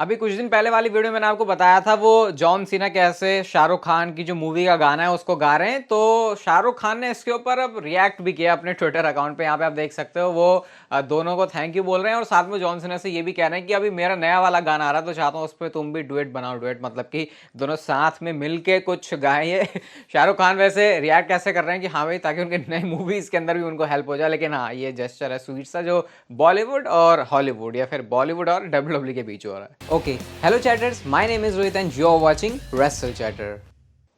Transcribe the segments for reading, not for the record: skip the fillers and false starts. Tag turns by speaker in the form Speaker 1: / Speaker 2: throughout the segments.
Speaker 1: अभी कुछ दिन पहले वाली वीडियो मैंने आपको बताया था वो जॉन सीना कैसे शाहरुख खान की जो मूवी का गाना है उसको गा रहे हैं। तो शाहरुख खान ने इसके ऊपर अब रिएक्ट भी किया अपने ट्विटर अकाउंट पे। यहाँ पे आप देख सकते हो वो दोनों को थैंक यू बोल रहे हैं और साथ में जॉन सीना से ये भी कह रहे हैं कि अभी मेरा नया वाला गाना आ रहा है तो चाहता हूँ उस पर तुम भी डुएट बनाओ। डुएट मतलब कि दोनों साथ में मिल के कुछ गाए। शाहरुख खान वैसे रिएक्ट कैसे कर रहे हैं कि हाँ भाई ताकि उनके नई मूवीज के अंदर भी उनको हेल्प हो जाए। लेकिन हाँ ये जेस्चर है स्वीट सा जो बॉलीवुड और हॉलीवुड या फिर बॉलीवुड और डब्ल्यूडब्ल्यू के बीच हो रहा है। Okay, hello chatters, my name is Rohit and you are watching Wrestle Chatter.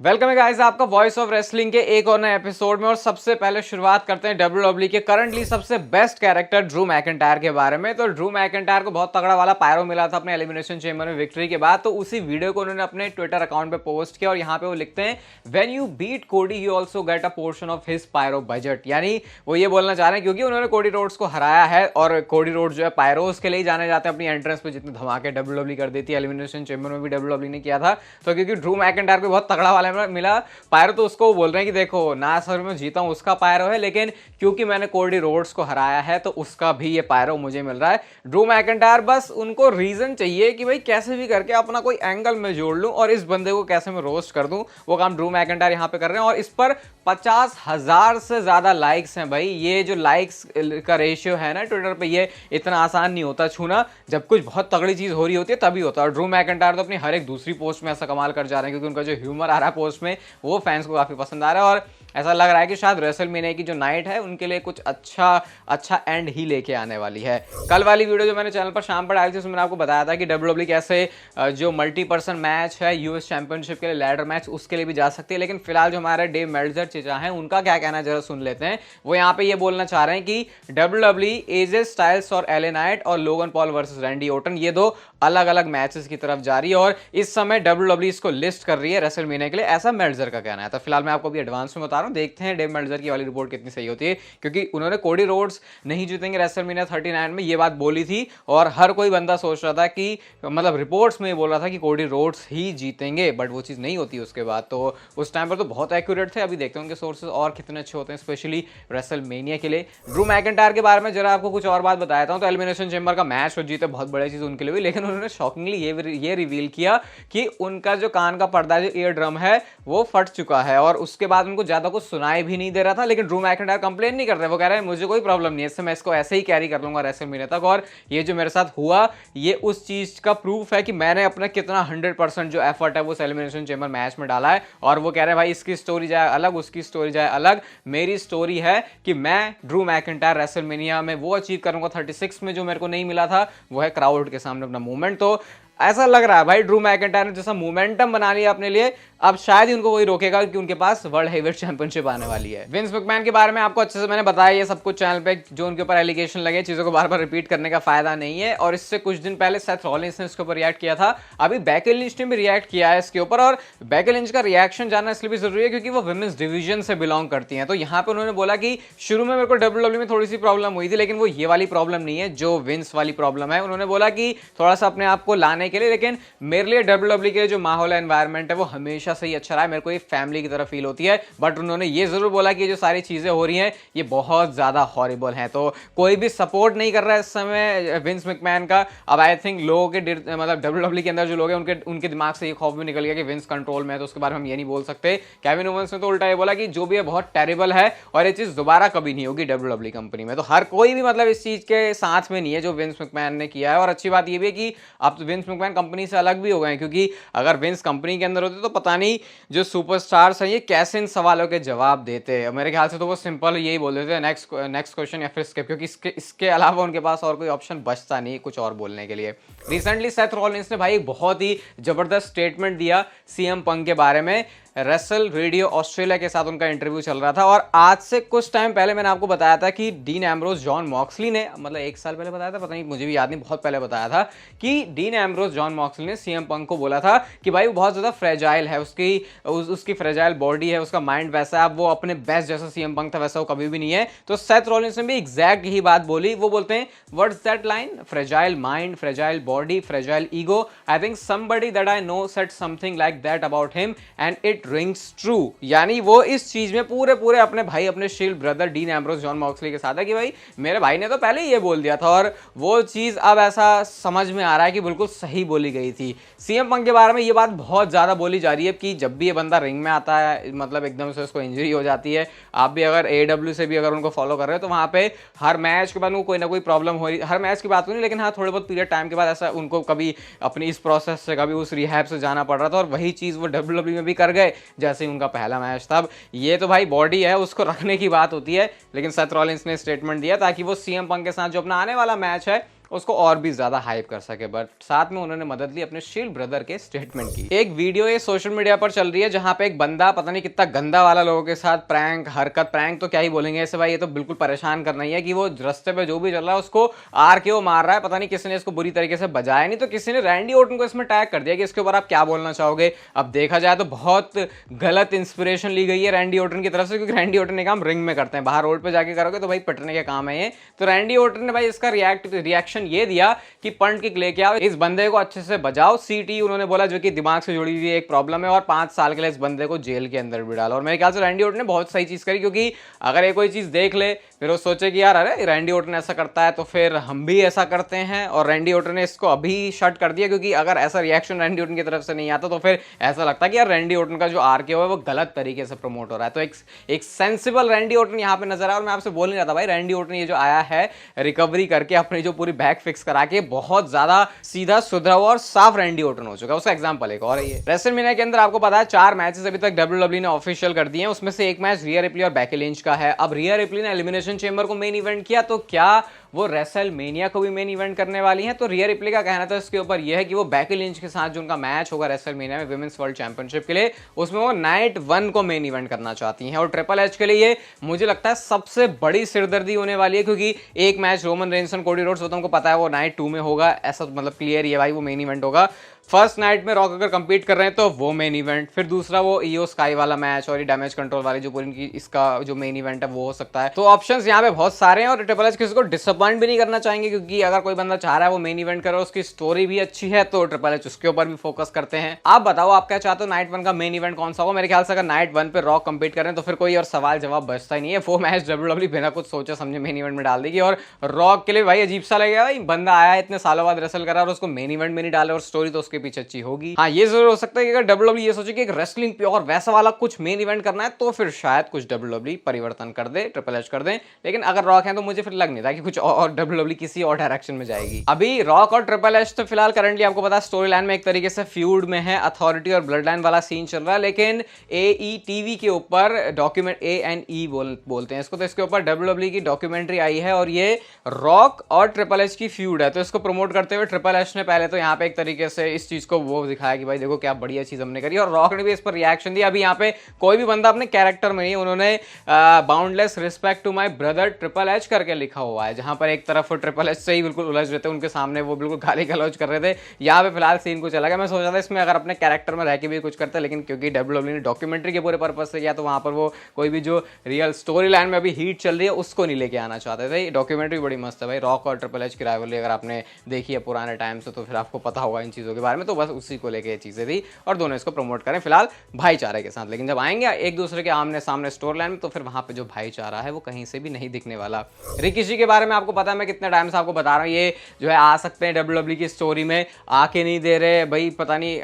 Speaker 1: Welcome है गाइस आपका वॉइस ऑफ रेसलिंग के एक और नए एपिसोड में। और सबसे पहले शुरुआत करते हैं डब्ल्यूडब्ल्यूई के करंटली सबसे बेस्ट कैरेक्टर ड्रू मैकिंटायर के बारे में। तो ड्रू मैकिंटायर को बहुत तगड़ा वाला पायरो मिला था अपने एलिमिनेशन चेंबर में विक्ट्री के बाद। तो उसी वीडियो को उन्होंने अपने ट्विटर अकाउंट पे पोस्ट किया और यहाँ पे वो लिखते हैं when you beat Cody you also get a portion of his pyro budget. यानी वो ये बोलना चाह रहे हैं क्योंकि उन्होंने कोडी रोड्स को हराया है और कोडी रोड्स जो है पायरोस के लिए जाने जाते हैं अपनी एंट्रेंस पे जितने धमाके डब्ल्यूडब्ल्यूई कर देती है। एलिमिनेशन चेंबर में भी डब्ल्यूडब्ल्यूई ने किया था। तो क्योंकि ड्रू मैकिंटायर को बहुत तगड़ा वाला मिला पायरो तो उसको बोल रहे हैं कि देखो ना सर मैं जीता हूं उसका पायरो है, लेकिन क्योंकि मैंने कोडी रोड्स को हराया है तो उसका भी ये पायरो मुझे मिल रहा है। ड्रू मैकिंटायर बस उनको रीजन चाहिए कि भाई कैसे भी करके अपना कोई एंगल में जोड़ लूं और इस बंदे को कैसे मैं रोस्ट कर दूं। वो काम ड्रू मैकिंटायर यहां पे कर रहे हैं और इस पर 50,000 से ज्यादा लाइक्स हैं। भाई ये जो लाइक्स का रेशियो है ना ट्विटर पे, ये इतना आसान नहीं होता छूना। जब कुछ बहुत तगड़ी चीज हो रही होती है तभी होता है। और ड्रू मैकिंटायर तो अपनी हर एक दूसरी पोस्ट में ऐसा कमाल कर जा रहे हैं क्योंकि उनका जो ह्यूमर आ रहा है पोस्ट में वो फैंस को काफी पसंद आ रहा है। और ऐसा लग रहा है कि शायद रेसलमेनिया की जो नाइट है उनके लिए कुछ अच्छा एंड ही लेके आने वाली है। कल वाली वीडियो जो मैंने चैनल पर शाम पर डाली थी उसमें मैंने आपको बताया था कि डब्ल्यूडब्ल्यूई कैसे जो मल्टी पर्सन मैच है यूएस चैंपियनशिप के लिए लैडर मैच उसके लिए भी जा सकती है। लेकिन फिलहाल जो हमारे डेव मेल्जर चीजा हैं उनका क्या कहना है जरा सुन लेते हैं। वो यहाँ पे ये बोलना चाह रहे हैं कि डब्ल्यूडब्ल्यूई एजे स्टाइल्स और एले नाइट और Logan Paul versus Randy Orton ये दो अलग अलग मैचेस की तरफ जा रही है और इस समय डब्ल्यूडब्ल्यूई इसको लिस्ट कर रही है रेसलमेनिया के लिए, ऐसा मेल्जर का कहना है। तो फिलहाल मैं आपको भी एडवांस में बता रहा हूं, देखते हैं डेव मेल्जर की वाली रिपोर्ट कितनी सही होती है क्योंकि उन्होंने कोडी रोड्स नहीं जीतेंगे रेसलमेनिया 39 में ये बात बोली थी और हर कोई बंदा सोच रहा था कि मतलब रिपोर्ट्स में बोल रहा था कि कोडी रोड्स ही जीतेंगे, बट वो चीज़ नहीं होती उसके बाद। तो उस टाइम पर तो बहुत एक्यूरेट थे। अभी देखते हैं उनके सोर्सेज और कितने अच्छे होते हैं स्पेशली रेसलमेनिया के लिए। ड्रू मैकिंटायर के बारे में जरा आपको कुछ और बात बताया था। तो एलिमिनेशन चेंबर का मैच वो जीते बहुत बड़ी चीज़ उनके लिए हुई, लेकिन उन्होंने शॉकिंगली ये रिवील किया कि उनका जो कान का पर्दा जो ईयर ड्रम है वो फट चुका है और उसके बाद उनको ज्यादा कुछ सुनाई भी नहीं दे रहा था। लेकिन ड्रू मैकिंटायर कंप्लेन नहीं कर रहे, वो कह रहे हैं मुझे कोई प्रॉब्लम नहीं है, इससे मैं इसको ऐसे ही कैरी कर लूंगा रेसलमेनिया तक। और ये जो मेरे साथ हुआ ये उस चीज का प्रूफ है कि मैंने अपना कितना 100% जो एफर्ट है वो एलिमिनेशन चेंबर मैच में डाला है। और वो कह रहे हैं भाई इसकी स्टोरी जाए अलग उसकी स्टोरी जाए अलग, मेरी स्टोरी है कि मैं ड्रू मैकिंटायर रेसलमेनिया में वो अचीव करूंगा 36 में जो मेरे को नहीं मिला था, वो है क्राउड के सामने अपना मूवमेंट। तो ऐसा लग रहा है भाई ड्रू मैकिंटायर ने जैसा मोमेंटम बना लिया अपने लिए, अब शायद ही उनको कोई रोकेगा क्योंकि उनके पास वर्ल्ड हेवीवेट चैंपियनशिप आने वाली है। विंस मैकमैन के बारे में आपको अच्छे से मैंने बताया ये सब कुछ चैनल पे, जो उनके ऊपर एलिगेशन लगे चीजों को बार बार रिपीट करने का फायदा नहीं है। और इससे कुछ दिन पहले सेथ रॉलिंस ने इसके ऊपर रिएक्ट किया था, अभी बेकी लिंच ने भी रिएक्ट किया है इसके ऊपर। और बेकी लिंच का रिएक्शन जानना इसलिए भी जरूरी है क्योंकि वो वुमेन्स डिवीजन से बिलोंग करती हैं। तो यहाँ पे उन्होंने बोला कि शुरू में मेरे को डब्ल्यूडब्ल्यूई में थोड़ी सी प्रॉब्लम हुई थी लेकिन वो ये वाली प्रॉब्लम नहीं है जो विंस वाली प्रॉब्लम है। उन्होंने बोला कि थोड़ा सा अपने आप को लाने के लिए, लेकिन मेरे लिए डब्ल्यूडब्ल्यूई के जो माहौल है एनवायरनमेंट है वो हमेशा से ही अच्छा रहा है, मेरे को ये फैमिली की तरह फील होती है। बट उन्होंने ये जरूर बोला कि ये जो सारी चीजें हो रही हैं ये बहुत ज्यादा हॉरिबल हैं। तो कोई भी सपोर्ट नहीं कर रहा है इस समय विंस मैकमैन का। अब आई थिंक लोगों के मतलब डब्ल्यूडब्ल्यूई के अंदर जो लोग हैं उनके दिमाग से ये खौफ भी निकल गया कि विंस कंट्रोल में है तो उसके बारे में हम ये नहीं बोल सकते। केविन ओवेंस ने तो उल्टा ये बोला कि जो भी है बहुत टेरिबल है और ये चीज दोबारा कभी नहीं होगी डब्ल्यूडब्ल्यूई कंपनी में। तो हर कोई भी मतलब इस चीज के साथ में नहीं है जो विंस मैकमैन ने किया है। और अच्छी बात ये भी है कि अब तो विंस मैकमैन कंपनी से अलग भी हो गए, क्योंकि अगर विंस कंपनी के अंदर होते तो पता नहीं जो सुपरस्टार्स हैं ये कैसे इन सवालों के जवाब देते। मेरे ख्याल से तो वो सिंपल यही बोल देते नेक्स्ट क्वेश्चन या फिर स्किप, क्योंकि इसके अलावा उनके पास और कोई ऑप्शन बचता नहीं कुछ और बोलने के लिए। रिसेंटली सेथ रॉलिंस ने भाई एक बहुत ही जबरदस्त स्टेटमेंट दिया सीएम पंक के बारे में। रेसल रेडियो ऑस्ट्रेलिया के साथ उनका इंटरव्यू चल रहा था और आज से कुछ टाइम पहले मैंने आपको बताया था कि डीन एम्ब्रोस जॉन मॉक्सली ने, मतलब एक साल पहले बताया था, पता नहीं मुझे भी याद नहीं, बहुत पहले बताया था कि डीन एम्ब्रोस जॉन मॉक्सली ने सीएम पंक को बोला था कि भाई वो बहुत ज्यादा फ्रेजाइल है, उसकी फ्रेजाइल बॉडी है, उसका माइंड वैसा है, वो अपने बेस्ट जैसा सीएम पंक था वैसा वो कभी भी नहीं है। तो सेथ रॉलिंस ने भी एग्जैक्ट यही बात बोली। वो बोलते हैं what's that line, fragile mind, fragile body, fragile ego. I think somebody that I know said something like that about him and it rings true, यानी वो इस चीज में पूरे पूरे अपने भाई, अपने shield brother dean Ambrose John Moxley के साथ है कि भाई मेरे भाई ने तो पहले ही ये बोल दिया था, और वो चीज अब ऐसा समझ में आ रहा है कि बिल्कुल सही बोली गई थी। सीएम पंक के बारे में ये बात बहुत ज्यादा बोली जा रही है कि जब भी ये बंदा रिंग में आता है, मतलब एकदम से उसको इंजरी हो जाती है। आप भी अगर AEW से भी अगर उनको फॉलो कर रहे हो तो वहां पे हर मैच के बाद उनको कोई ना कोई प्रॉब्लम हो रही, हर मैच की बात नहीं, लेकिन हाँ थोड़े बहुत पीरियड टाइम के बाद ऐसा उनको कभी अपनी इस प्रोसेस से, कभी उस रिहैब से जाना पड़ रहा था, और वही चीज वो WWE में भी कर गए जैसे ही उनका पहला मैच था। अब ये तो भाई बॉडी है, उसको रखने की बात होती है, लेकिन सेथ रॉलिंस ने स्टेटमेंट दिया ताकि वो सीएम पंक के साथ जो अपना आने वाला मैच है उसको और भी ज्यादा हाइप कर सके, बट साथ में उन्होंने मदद ली अपने शील्ड ब्रदर के स्टेटमेंट की। एक वीडियो ये सोशल मीडिया पर चल रही है जहां पे एक बंदा पता नहीं कितना गंदा वाला लोगों के साथ प्रैंक हरकत, प्रैंक तो क्या ही बोलेंगे ऐसे भाई, ये तो बिल्कुल परेशान करना ही है कि वो रास्ते पे जो भी चल रहा है उसको RKO मार रहा है। पता नहीं किसी ने इसको बुरी तरीके से बजाया नहीं तो किसी ने रैंडी ऑर्टन को इसमें टैग कर दिया कि इसके ऊपर आप क्या बोलना चाहोगे। अब देखा जाए तो बहुत गलत इंस्पिरेशन ली गई है रैंडी ऑर्टन की तरफ से, क्योंकि रैंडी ऑर्टन ने काम रिंग में करते हैं, बाहर रोड पे जाके करोगे तो भाई पिटने का काम है ये। तो रैंडी ऑर्टन ने भाई इसका रिएक्शन ये दिया कि पंट किक लेके आओ, इस बंदे को अच्छे से बजाओ, CTE उन्होंने बोला जो कि दिमाग से जुड़ी हुई एक प्रॉब्लम है, और 5 साल के लिए इस बंदे को जेल के अंदर भी डाला। और मेरे ख्याल से रैंडी ऑर्टन ने बहुत सही चीज करी, क्योंकि अगर ये कोई चीज देख ले फिर वो सोचे कि यार अरे रैंडी ऑर्टन ऐसा करता है तो फिर हम भी ऐसा करते हैं, और रैंडी ऑर्टन ने इसको अभी शट कर दिया, क्योंकि अगर ऐसा रिएक्शन रैंडी ऑर्टन की तरफ से नहीं आता तो फिर ऐसा लगता है कि यार रैंडी ऑर्टन का जो RKO है वो गलत तरीके से प्रमोट हो रहा है। तो एक सेंसिबल रैंडी ऑर्टन यहाँ पे नजर आया, और मैं आपसे बोल नहीं रहा था भाई, रैंडी ऑर्टन ये जो आया है रिकवरी करके अपनी जो पूरी बैक फिक्स करा के बहुत ज्यादा सीधा सुधरा हुआ और साफ रैंडी ऑर्टन हो चुका है। उसका एग्जांपल एक और है, ये रेसलमेनिया के अंदर आपको पता है 4 मैचेस अभी तक WWE ने ऑफिशियल कर दिए हैं, उसमें से एक मैच रिया रिप्ली और बेकी लिंच का है। अब रिया रिप्ली ने एलिमिनेशन चेंबर को मेन इवेंट किया, तो क्या वो रेसलमेनिया को भी मेन इवेंट करने वाली हैं? तो रिया रिप्ली का कहना था इसके ऊपर यह है कि वो बेकी लिंच के साथ जो उनका मैच होगा रेसलमेनिया में विमेंस वर्ल्ड चैंपियनशिप के लिए, उसमें वो नाइट 1 को मेन इवेंट करना चाहती हैं। और ट्रिपल एच के लिए ये मुझे लगता है सबसे बड़ी सिरदर्दी होने वाली है, क्योंकि एक मैच रोमन रेंस और कोडी रोड्स, वो तुमको पता है वो नाइट 2 में होगा, ऐसा मतलब क्लियर ही है भाई, वो मेन इवेंट होगा। फर्स्ट नाइट में रॉक अगर कंपीट कर रहे हैं तो वो मेन इवेंट, फिर दूसरा वो ईओ स्काई वाला मैच और ये डैमेज कंट्रोल वाली जो पूरी इनकी इसका जो मेन इवेंट है वो हो सकता है। तो ऑप्शंस यहाँ पे बहुत सारे हैं, और ट्रिपल एच किसी को डिसअपॉइंट भी नहीं करना चाहेंगे, क्योंकि अगर कोई बंदा चाह रहा है वो मेन इवेंट करे, उसकी स्टोरी भी अच्छी है, तो ट्रिपल एच उसके ऊपर भी फोकस करते हैं। आप बताओ आप क्या चाहते हो, नाइट 1 का मेन इवेंट कौन सा होगा? मेरे ख्याल से अगर नाइट 1 पे रॉक कंपीट कर रहे हैं तो फिर कोई और सवाल जवाब बचता ही नहीं है, वो मैच WWE बिना कुछ सोचे समझे मेन इवेंट में डाल देगी। और रॉक के लिए भाई अजीब सा लगेगा, भाई बंदा आया इतने सालों बाद रेसल करा और उसको मेन इवेंट में नहीं डाले, और स्टोरी तो उसके पीछे अच्छी होगी। हाँ ये जरूर हो सकता है कि अगर WWE ये सोचे कि एक रेसलिंग प्योर वैसा वाला कुछ मेन इवेंट करना है तो फिर शायद कुछ WWE परिवर्तन कर दे, ट्रिपल एच कर दे, लेकिन अगर रॉक है तो मुझे फिर लग नहीं था कि कुछ और WWE किसी और डायरेक्शन में जाएगी। अभी रॉक और ट्रिपल एच तो फिलहाल करंटली आपको पता है स्टोरी लाइन में एक तरीके से फ्यूड में है, अथॉरिटी और ब्लड लाइन वाला सीन चल रहा है, लेकिन AETV के ऊपर डॉक्यूमेंट ANE बोलते हैं इसको, तो इसके ऊपर WWE की डॉक्यूमेंट्री आई है और ये रॉक और ट्रिपल एच की फ्यूड है। तो इसको प्रमोट करते हुए ट्रिपल एच ने पहले तो यहाँ पे एक तरीके से इस चीज को वो दिखाया कि भाई देखो क्या बढ़िया चीज हमने करी, और रॉक ने भी इस पर रिएक्शन दिया। अभी यहाँ पे कोई भी बंदा अपने कैरेक्टर में नहीं, उन्होंने boundless respect to my brother Triple H करके लिखा हुआ है, जहां पर एक तरफ ट्रिपल एच से ही बिल्कुल उलझ रहे थे, उनके सामने वो बिल्कुल गाली गलौज कर रहे थे। यहाँ पे फिलहाल सीन को चला गया, मैं सोचा था इसमें अगर अपने कैरेक्टर में रह के भी कुछ करते, लेकिन क्योंकि WWE ने डॉक्यूमेंट्री के पूरे पर्पज से किया तो वहां पर वो कोई भी जो रियल स्टोरी लाइन में अभी हीट चल रही है उसको नहीं लेके आना चाहते थे। डॉक्यूमेंट्री बड़ी मस्त है भाई, रॉक और ट्रिपल एच की राइवलरी अगर आपने देखी है पुराने टाइम से तो फिर आपको पता होगा इन चीज़ों के बारे में, तो बस उसी को लेके ये चीज़ें थी और दोनों इसको प्रमोट करें फिलहाल भाईचारे के साथ। लेकिन जब आएंगे एक दूसरे के आमने सामने स्टोरी लाइन में तो फिर वहां पे जो भाईचारा है वो कहीं से भी नहीं दिखने वाला। रिकी के बारे में आपको पता है, मैं कितने टाइम से आपको बता रहा हूँ, ये जो है आ सकते हैं WWE की स्टोरी में, आके नहीं दे रहे भाई, पता नहीं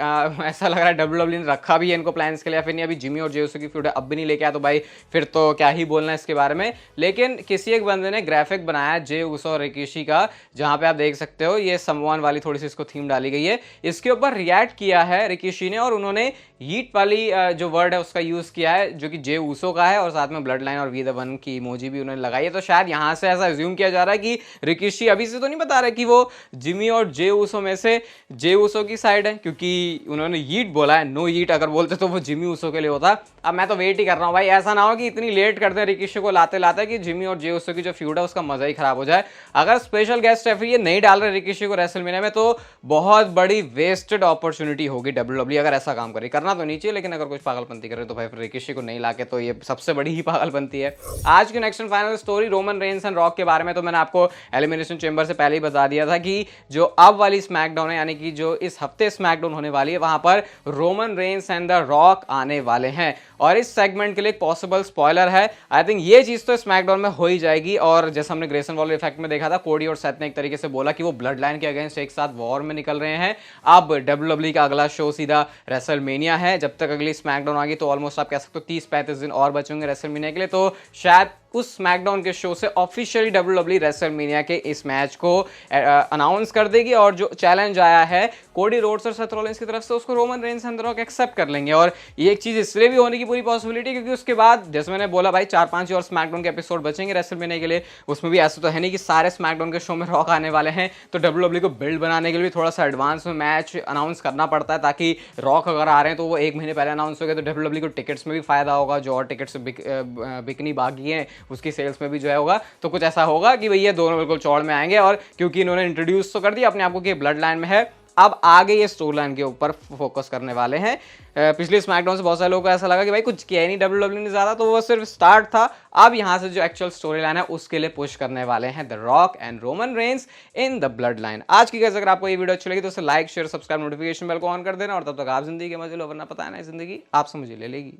Speaker 1: ऐसा लग रहा है WWE ने रखा भी है इनको प्लान्स के लिए, फिर नहीं अभी जिमी और जे उसो की फ्यूड अब भी नहीं लेके आया, तो भाई फिर तो क्या ही बोलना है इसके बारे में। लेकिन किसी एक बंदे ने ग्राफिक बनाया जे उसो और रिकी का, जहां पे आप देख सकते हो ये समवन वाली थोड़ी सी इसको थीम डाली गई है, इसके ऊपर रिएक्ट किया है रिकी ने, और उन्होंने यीट वाली जो वर्ड है उसका यूज किया है जो कि जे उसो का है, और साथ में ब्लड लाइन और वी द वन की इमोजी भी उन्होंने लगाई है। तो शायद यहां से ऐसा अज्यूम किया जा रहा है कि रिकी अभी से तो नहीं बता रहे कि वो जिमी और जे उसो में से जे उसो की साइड है, क्योंकि उन्होंने यीट बोला है, नो यीट अगर बोलते तो वो जिमी उसो के लिए होता। अब मैं तो वेट ही कर रहा हूं भाई, ऐसा ना हो कि इतनी लेट कर दे रिकी को लाते लाते कि जिमी और जे उसो की जो फ्यूड है उसका मजा ही खराब हो जाए। अगर स्पेशल गेस्ट रेफरी ये नहीं डाल रहे रिकी को रेसलमेनिया में तो बहुत बड़ी वेस्टेड अपॉर्चुनिटी होगी डब्ल्यूडब्ल्यूई अगर ऐसा काम करे। करना तो नहीं चाहिए, लेकिन अगर कुछ पागलपंती करे तो भाई फिर रिकी को नहीं लाके तो ये सबसे बड़ी ही पागलपंती है। आज की next and final story Roman Reigns and rock के बारे में तो मैंने आपको एलिमिनेशन चेंबर से पहले ही बता दिया था कि जो अब वाली स्मैकडाउन है, यानी कि जो इस हफ्ते स्मैकडाउन होने वाली है, वहां पर Roman Reigns and the rock आने वाले हैं। और इस सेगमेंट के लिए एक पॉसिबल स्पॉइलर है, आई थिंक ये चीज तो स्मैकडाउन में हो ही जाएगी। और जैसे हमने ग्रेसन वॉल इफेक्ट में देखा था, कोडी और सेथ ने एक तरीके से बोला कि वो ब्लड लाइन के अगेंस्ट एक साथ वॉर में निकल रहे हैं। अब डब्ल्यूडब्ल्यूई का अगला शो सीधा रेसलमेनिया है। जब तक अगली स्मैकडाउन आ गई तो ऑलमोस्ट आप कह सकते हो 30-35 दिन और बचेंगे रेसलमेनिया के लिए। तो शायद उस स्मैकडाउन के शो से ऑफिशियली डब्ल्यूडब्ल्यूई रेसलमेनिया के इस मैच को अनाउंस कर देगी। और जो चैलेंज आया है कोडी रोड्स और सेथ रॉलिंस की तरफ से, उसको Roman Reigns and the Rock accept कर लेंगे। और ये एक चीज इसलिए भी होने की पूरी पॉसिबिलिटी क्योंकि उसके बाद जैसे मैंने बोला भाई 4-5 और स्मैकडाउन के एपिसोड बचेंगे रेसलमेनिया के लिए। उसमें भी ऐसा तो है नहीं कि सारे स्मैकडाउन के शो में रॉक आने वाले हैं, तो डब्ल्यूडब्ल्यूई को बिल्ड बनाने के लिए थोड़ा सा एडवांस में मैच अनाउंस करना पड़ता है, ताकि रॉक अगर आ रहे हैं तो वो 1 महीने पहले अनाउंस हो गए तो डब्ल्यूडब्ल्यूई को टिकट्स में भी फायदा होगा, जो और टिकट्स बिकनी बाकी है उसकी सेल्स में भी जो है होगा। तो कुछ ऐसा होगा कि भैया दोनों बिल्कुल चौड़ में आएंगे। और क्योंकि इन्होंने इंट्रोड्यूस तो कर दिया अपने आप को कि ब्लड लाइन में है, अब आगे ये स्टोरी लाइन के ऊपर फोकस करने वाले हैं। पिछले स्मैकडाउन से बहुत सारे लोगों को ऐसा लगा कि भाई कुछ किया ही नहीं डब्ल्यूडब्ल्यूई ने ज़्यादा, तो वो सिर्फ स्टार्ट था। अब यहाँ से जो एक्चुअल स्टोरी लाइन है उसके लिए पुश करने वाले हैं the rock and Roman Reigns in the blood line. आज की अगर आपको ये वीडियो अच्छी लगी तो उसे like share subscribe notification bell को ऑन कर देना। और तब तक आप जिंदगी के मजे लो, वरना पता है ना जिंदगी आपसे मुझे ले लेगी।